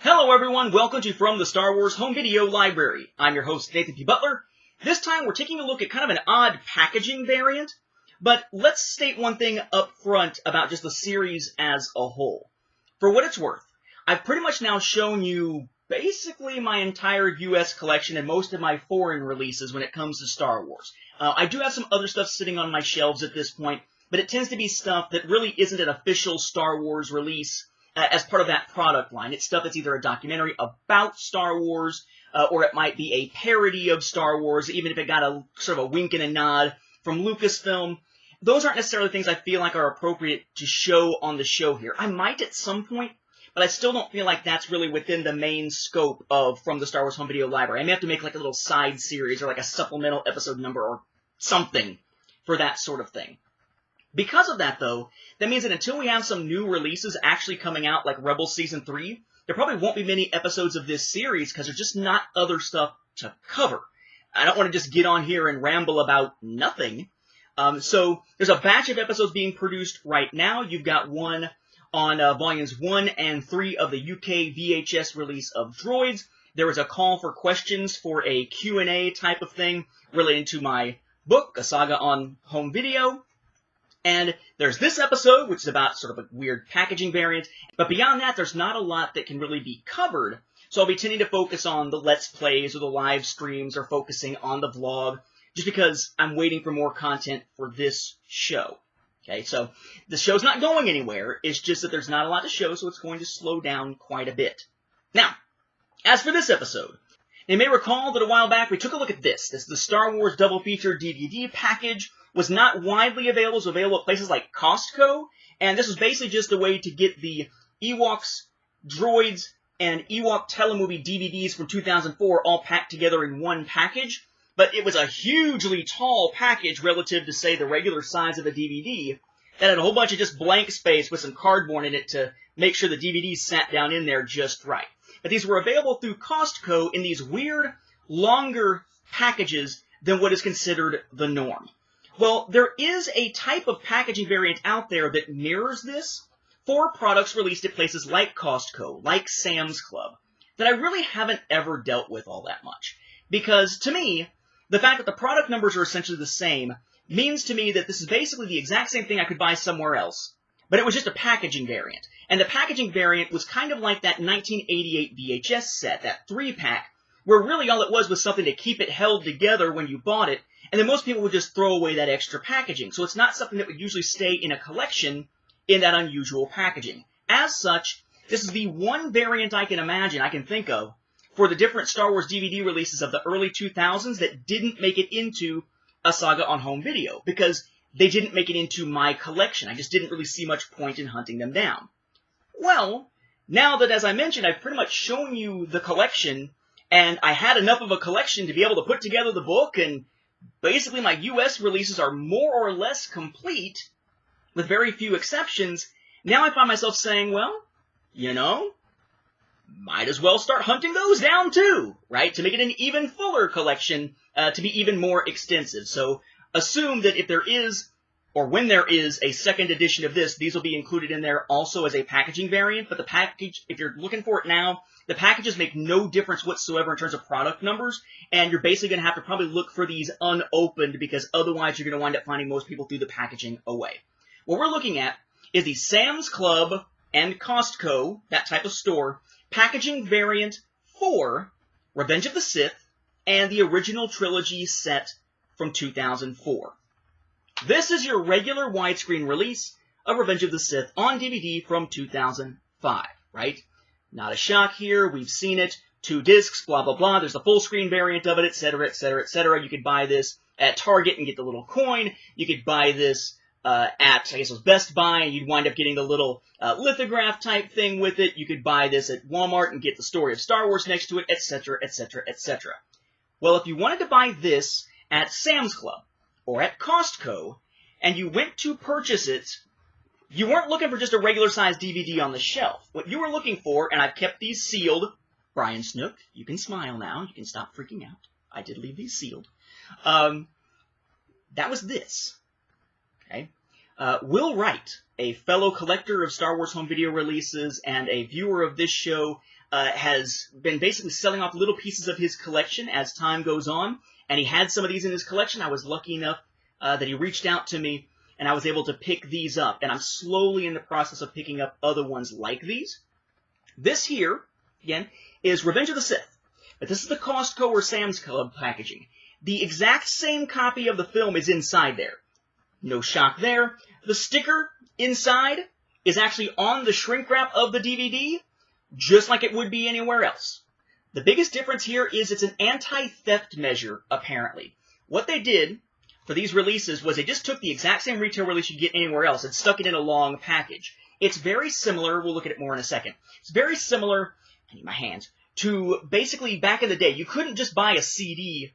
Hello everyone, welcome to From the Star Wars Home Video Library. I'm your host, Nathan P. Butler. This time we're taking a look at kind of an odd packaging variant, but let's state one thing up front about just the series as a whole. For what it's worth, I've pretty much now shown you basically my entire US collection and most of my foreign releases when it comes to Star Wars. I do have some other stuff sitting on my shelves at this point, but it tends to be stuff that really isn't an official Star Wars release as part of that product line. It's stuff that's either a documentary about Star Wars, or it might be a parody of Star Wars, even if it got a sort of a wink and a nod from Lucasfilm. Those aren't necessarily things I feel like are appropriate to show on the show here. I might at some point, but I still don't feel like that's really within the main scope of From the Star Wars Home Video Library. I may have to make like a little side series or like a supplemental episode number or something for that sort of thing. Because of that, though, that means that until we have some new releases actually coming out, like Rebels Season 3, there probably won't be many episodes of this series because there's just not other stuff to cover. I don't want to just get on here and ramble about nothing. So there's a batch of episodes being produced right now. You've got one on Volumes 1 and 3 of the UK VHS release of Droids. There was a call for questions for a Q&A type of thing relating to my book, A Saga on Home Video. And there's this episode, which is about sort of a weird packaging variant. But beyond that, there's not a lot that can really be covered. So I'll be tending to focus on the Let's Plays or the live streams or focusing on the vlog, just because I'm waiting for more content for this show. Okay, so the show's not going anywhere. It's just that there's not a lot to show, so it's going to slow down quite a bit. Now, as for this episode, you may recall that a while back we took a look at this. This is the Star Wars Double Feature DVD package. Was not widely available. It was available at places like Costco. And this was basically just a way to get the Ewoks, Droids, and Ewok Telemovie DVDs from 2004 all packed together in one package. But it was a hugely tall package relative to, say, the regular size of a DVD that had a whole bunch of just blank space with some cardboard in it to make sure the DVDs sat down in there just right. But these were available through Costco in these weird, longer packages than what is considered the norm. Well, there is a type of packaging variant out there that mirrors this for products released at places like Costco, like Sam's Club, that I really haven't ever dealt with all that much. Because, to me, the fact that the product numbers are essentially the same means to me that this is basically the exact same thing I could buy somewhere else, but it was just a packaging variant. And the packaging variant was kind of like that 1988 VHS set, that 3-pack, where really all it was something to keep it held together when you bought it, and then most people would just throw away that extra packaging. So it's not something that would usually stay in a collection in that unusual packaging. As such, this is the one variant I can think of, for the different Star Wars DVD releases of the early 2000s that didn't make it into A Saga on Home Video, because they didn't make it into my collection. I just didn't really see much point in hunting them down. Well, now that, as I mentioned, I've pretty much shown you the collection, and I had enough of a collection to be able to put together the book, and basically my US releases are more or less complete, with very few exceptions, now I find myself saying, well, you know, might as well start hunting those down too, right? To make it an even fuller collection, to be even more extensive. So assume that if there is, or when there is, a second edition of this, these will be included in there also as a packaging variant. But the package, if you're looking for it now, the packages make no difference whatsoever in terms of product numbers, and you're basically going to have to probably look for these unopened, because otherwise you're going to wind up finding most people threw the packaging away. What we're looking at is the Sam's Club and Costco, that type of store, packaging variant for Revenge of the Sith and the original Trilogy set from 2004. This is your regular widescreen release of Revenge of the Sith on DVD from 2005, right? Not a shock here. We've seen it. 2 discs, blah, blah, blah. There's the full screen variant of it, etc., etc., etc. You could buy this at Target and get the little coin. You could buy this at, I guess it was Best Buy, and you'd wind up getting the little lithograph type thing with it. You could buy this at Walmart and get the story of Star Wars next to it, etc., etc., etc. Well, if you wanted to buy this at Sam's Club or at Costco, and you went to purchase it, you weren't looking for just a regular-sized DVD on the shelf. What you were looking for, and I've kept these sealed, Brian Snook, you can smile now, you can stop freaking out. I did leave these sealed. That was this. Okay? Will Wright, a fellow collector of Star Wars home video releases and a viewer of this show, has been basically selling off little pieces of his collection as time goes on, and he had some of these in his collection. I was lucky enough that he reached out to me, and I was able to pick these up, and I'm slowly in the process of picking up other ones like these. This here, again, is Revenge of the Sith, but this is the Costco or Sam's Club packaging. The exact same copy of the film is inside there. No shock there. The sticker inside is actually on the shrink wrap of the DVD, just like it would be anywhere else. The biggest difference here is it's an anti-theft measure, apparently. What they did for these releases was they just took the exact same retail release you'd get anywhere else and stuck it in a long package. It's very similar, we'll look at it more in a second, it's very similar, I need my hands, to basically back in the day, you couldn't just buy a CD,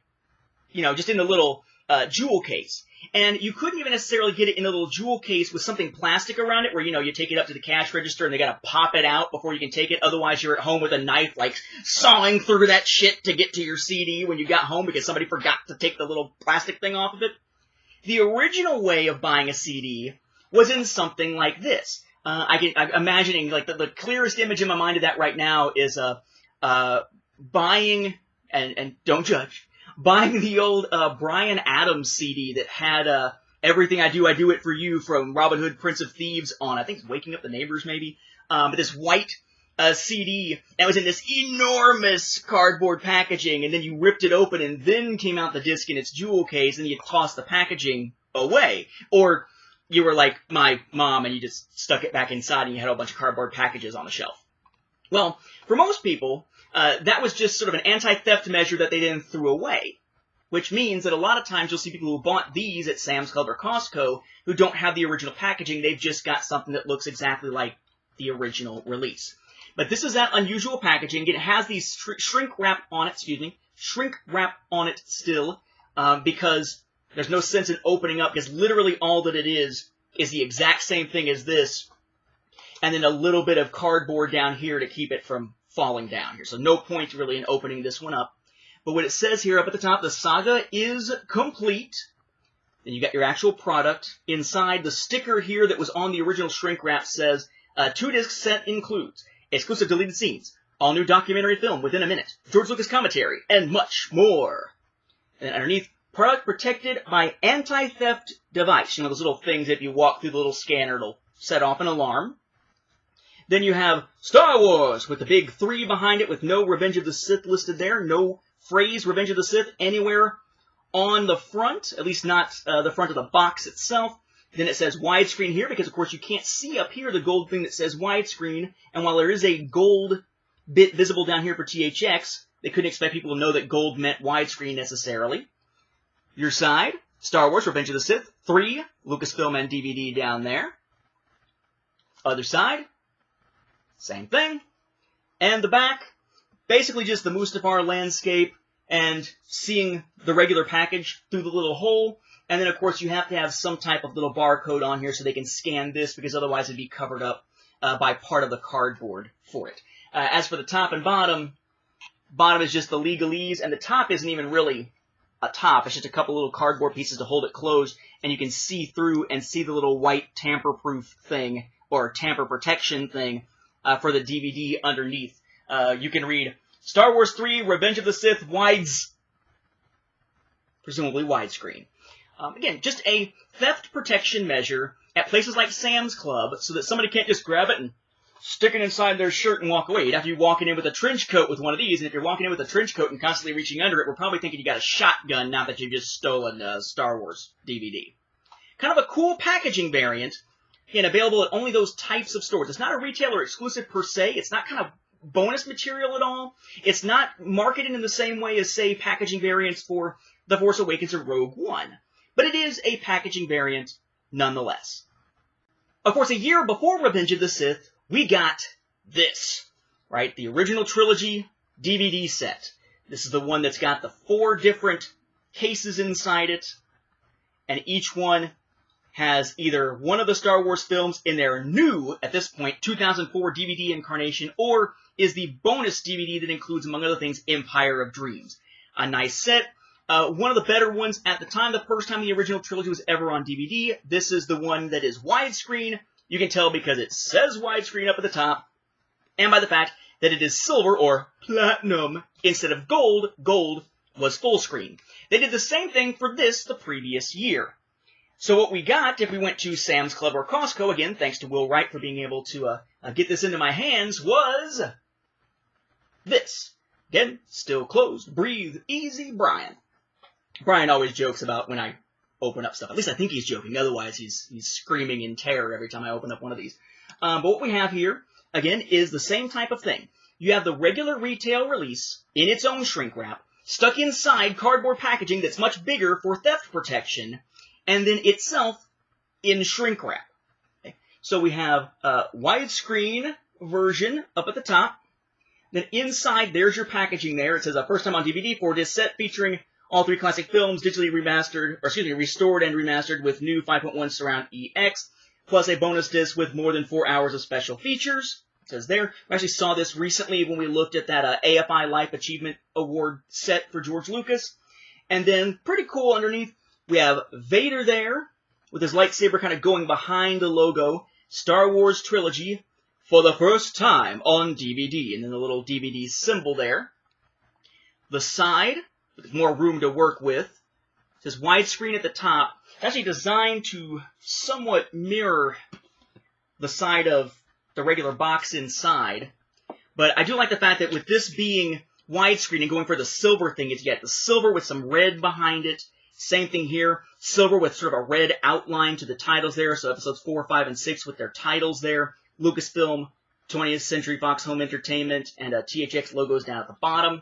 just in the little jewel case. And you couldn't even necessarily get it in a little jewel case with something plastic around it where, you take it up to the cash register and they got to pop it out before you can take it. Otherwise, you're at home with a knife, like, sawing through that shit to get to your CD when you got home because somebody forgot to take the little plastic thing off of it. The original way of buying a CD was in something like this. I'm imagining, like, the clearest image in my mind of that right now is buying, and don't judge, buying the old Bryan Adams CD that had Everything I Do It For You from Robin Hood, Prince of Thieves on, I think it's Waking Up the Neighbors maybe, but this white CD that was in this enormous cardboard packaging, and then you ripped it open and then came out the disc in its jewel case and you tossed the packaging away. Or you were like my mom and you just stuck it back inside and you had a whole bunch of cardboard packages on the shelf. Well, for most people, that was just sort of an anti-theft measure that they then threw away, which means that a lot of times you'll see people who bought these at Sam's Club or Costco who don't have the original packaging. They've just got something that looks exactly like the original release. But this is that unusual packaging. It has these shrink wrap on it still, because there's no sense in opening up, because literally all that it is the exact same thing as this, and then a little bit of cardboard down here to keep it from falling down here. So no point really in opening this one up. But what it says here up at the top, the saga is complete. Then you got your actual product. Inside, the sticker here that was on the original shrink wrap says, 2-disc set includes exclusive deleted scenes, all new documentary film within a minute, George Lucas commentary, and much more. And underneath, product protected by anti-theft device. Those little things, if you walk through the little scanner, it'll set off an alarm. Then you have Star Wars with the big 3 behind it with no Revenge of the Sith listed there. No phrase Revenge of the Sith anywhere on the front, at least not the front of the box itself. Then it says widescreen here because, of course, you can't see up here the gold thing that says widescreen. And while there is a gold bit visible down here for THX, they couldn't expect people to know that gold meant widescreen necessarily. Your side, Star Wars Revenge of the Sith, 3, Lucasfilm and DVD down there. Other side, same thing. And the back, basically just the Mustafar landscape and seeing the regular package through the little hole. And then, of course, you have to have some type of little barcode on here so they can scan this, because otherwise it'd be covered up by part of the cardboard for it. As for the top and bottom is just the legalese, and the top isn't even really a top. It's just a couple little cardboard pieces to hold it closed, and you can see through and see the little white tamper-proof thing, or tamper protection thing, for the DVD underneath. You can read Star Wars 3, Revenge of the Sith, presumably widescreen. Again, just a theft protection measure at places like Sam's Club so that somebody can't just grab it and stick it inside their shirt and walk away. You'd have to be walking in with a trench coat with one of these, and if you're walking in with a trench coat and constantly reaching under it, we're probably thinking you got a shotgun now that you've just stolen a Star Wars DVD. Kind of a cool packaging variant, again, available at only those types of stores. It's not a retailer exclusive per se. It's not kind of bonus material at all. It's not marketed in the same way as, say, packaging variants for The Force Awakens or Rogue One. But it is a packaging variant nonetheless. Of course, a year before Revenge of the Sith, we got this, right? The original Trilogy DVD set. This is the one that's got the 4 different cases inside it, and each one has either one of the Star Wars films in their new, at this point, 2004 DVD incarnation, or is the bonus DVD that includes, among other things, Empire of Dreams. A nice set. One of the better ones at the time, the first time the original Trilogy was ever on DVD. This is the one that is widescreen. You can tell because it says widescreen up at the top, and by the fact that it is silver or platinum instead of gold. Gold was full screen. They did the same thing for this the previous year. So what we got, if we went to Sam's Club or Costco, again, thanks to Will Wright for being able to get this into my hands, was this. Again, still closed. Breathe easy, Brian. Brian always jokes about when I open up stuff. At least I think he's joking. Otherwise, he's screaming in terror every time I open up one of these. But what we have here, again, is the same type of thing. You have the regular retail release in its own shrink wrap, stuck inside cardboard packaging that's much bigger for theft protection, and then itself in shrink wrap. Okay. So we have a widescreen version up at the top. Then inside, there's your packaging there. It says, first time on DVD for this set featuring all 3 classic films digitally restored and remastered with new 5.1 Surround EX, plus a bonus disc with more than 4 hours of special features. It says there. We actually saw this recently when we looked at that AFI Life Achievement Award set for George Lucas. And then, pretty cool underneath, we have Vader there, with his lightsaber kind of going behind the logo. Star Wars Trilogy, for the first time on DVD. And then the little DVD symbol there. The side, with more room to work with. It says widescreen at the top. It's actually designed to somewhat mirror the side of the regular box inside. But I do like the fact that with this being widescreen and going for the silver thing, you get the silver with some red behind it. Same thing here. Silver with sort of a red outline to the titles there. So episodes 4, 5, and 6 with their titles there. Lucasfilm, 20th Century Fox Home Entertainment, and THX logos down at the bottom.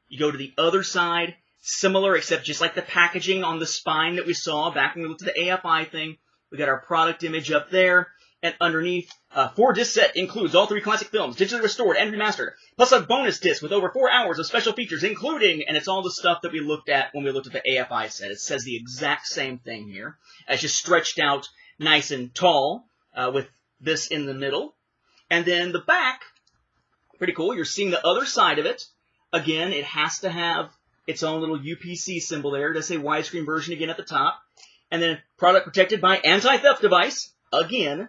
You go to the other side. Similar, except just like the packaging on the spine that we saw back when we looked at the AFI thing. We got our product image up there. And underneath, 4-disc set includes all 3 classic films, digitally restored and remastered, plus a bonus disc with over 4 hours of special features, including, and it's all the stuff that we looked at when we looked at the AFI set. It says the exact same thing here. It's just stretched out nice and tall, with this in the middle. And then the back, pretty cool. You're seeing the other side of it. Again, it has to have its own little UPC symbol there. It does say widescreen version again at the top. And then product protected by anti-theft device, again.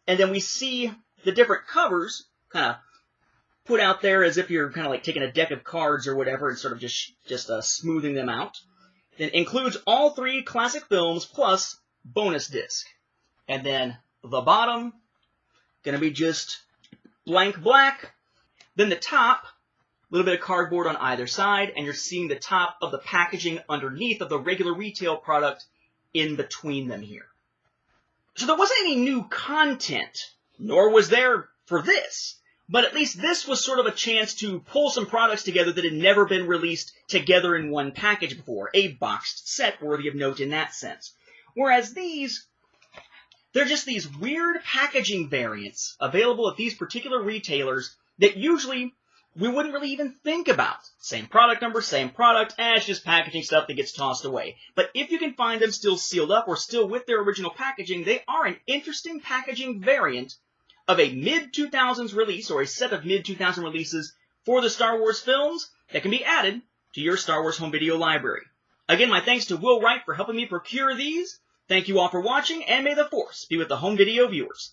And then we see the different covers kind of put out there as if you're kind of like taking a deck of cards or whatever and sort of just smoothing them out. Then includes all 3 classic films plus bonus disc. And then the bottom, going to be just blank black. Then the top, a little bit of cardboard on either side, and you're seeing the top of the packaging underneath of the regular retail product in between them here. So there wasn't any new content, nor was there for this. But at least this was sort of a chance to pull some products together that had never been released together in one package before. A boxed set worthy of note in that sense. Whereas these, they're just these weird packaging variants available at these particular retailers that usually we wouldn't really even think about. Same product number, same product, it's just packaging stuff that gets tossed away. But if you can find them still sealed up or still with their original packaging, they are an interesting packaging variant of a mid-2000s release, or a set of mid-2000 releases for the Star Wars films that can be added to your Star Wars home video library. Again, my thanks to Will Wright for helping me procure these. Thank you all for watching, and may the Force be with the home video viewers.